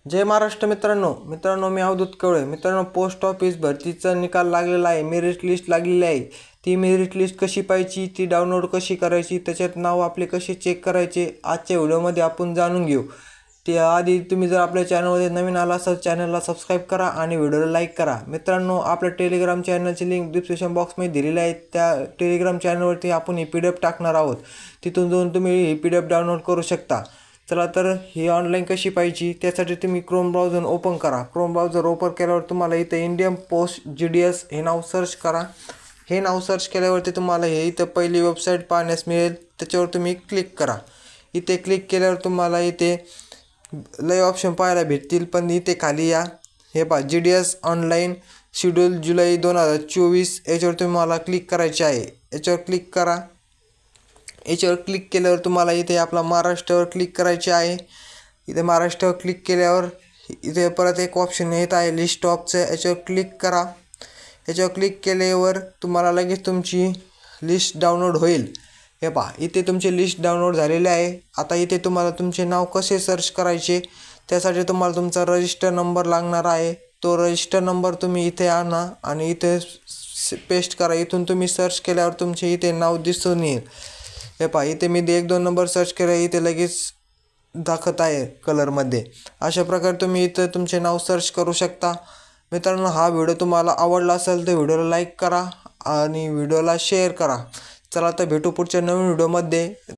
जय महाराष्ट्र मित्रांनो मी अवधूत कवळे। मित्रांनो, post office भरतीचा निकाल लागलेला आहे, मेरिट लिस्ट लागलेली आहे। ती मेरिट लिस्ट कशी पाहायची, ती डाउनलोड कशी करायची, त्याच्यात नाव आपले कसे चेक करायचे, आजच्या व्हिडिओमध्ये आपण जाणून घेऊ। त्याआधी तुम्ही जर आपल्या चॅनलमध्ये नवीन आला असाल चॅनलला सबस्क्राइब करा आणि व्हिडिओला लाईक करा। मित्रांनो, आपल्या टेलिग्राम चॅनलची लिंक डिस्क्रिप्शन बॉक्समध्ये दिलेली आहे। त्या टेलिग्राम चॅनलवरती आपण ही PDF टाकणार आहोत, तिथून जाऊन तुम्ही ही PDF डाउनलोड करू शकता। चला तर ही ऑनलाईन कशी पाहिजे त्यासाठी तुम्ही क्रोम ब्राउझर ओपन करा। क्रोम ब्राउझर ओपन केल्यावर तुम्हाला इथे इंडियन पोस्ट GDS हे नाव सर्च करा। हे नाव सर्च केल्यावरती तुम्हाला हे इथे पहिली वेबसाईट पाहण्यास मिळेल, त्याच्यावर तुम्ही क्लिक करा। इथे क्लिक केल्यावर तुम्हाला इथे लय ऑप्शन पाहायला भेटतील, पण इथे खाली या हे पहा GDS ऑनलाईन शेड्यूल जुलै 2024 याच्यावर तुम्हाला क्लिक करायचे आहे। याच्यावर क्लिक करा। याच्यावर क्लिक केल्यावर तुम्हाला इथे आपला महाराष्ट्रावर क्लिक करायचे आहे। इथे महाराष्ट्रावर क्लिक केल्यावर इथे परत एक ऑप्शन येत आहे लिस्ट ऑफचं, याच्यावर क्लिक करा। याच्यावर क्लिक केल्यावर तुम्हाला लगेच तुमची लिस्ट डाउनलोड होईल। हे पहा इथे तुमची लिस्ट डाउनलोड झालेली आहे। आता इथे तुम्हाला तुमचे नाव कसे सर्च करायचे त्यासाठी तुम्हाला तुमचा रजिस्टर नंबर लागणार आहे। तो रजिस्टर नंबर तुम्ही इथे आणा आणि इथे पेस्ट करा। इथून तुम्ही सर्च केल्यावर तुमचे इथे नाव दिसून येईल। हे पहा इथे मी 1-2 नंबर सर्च केले, इथे लगेच दाखवत आहे कलरमध्ये। अशा प्रकारे तुम्ही इथे तुमचे नाव सर्च करू शकता। मित्रांनो, हा व्हिडिओ तुम्हाला आवडला असेल तर व्हिडिओला लाईक करा आणि व्हिडिओला शेअर करा। चला तर भेटू पुढच्या नवीन व्हिडिओमध्ये।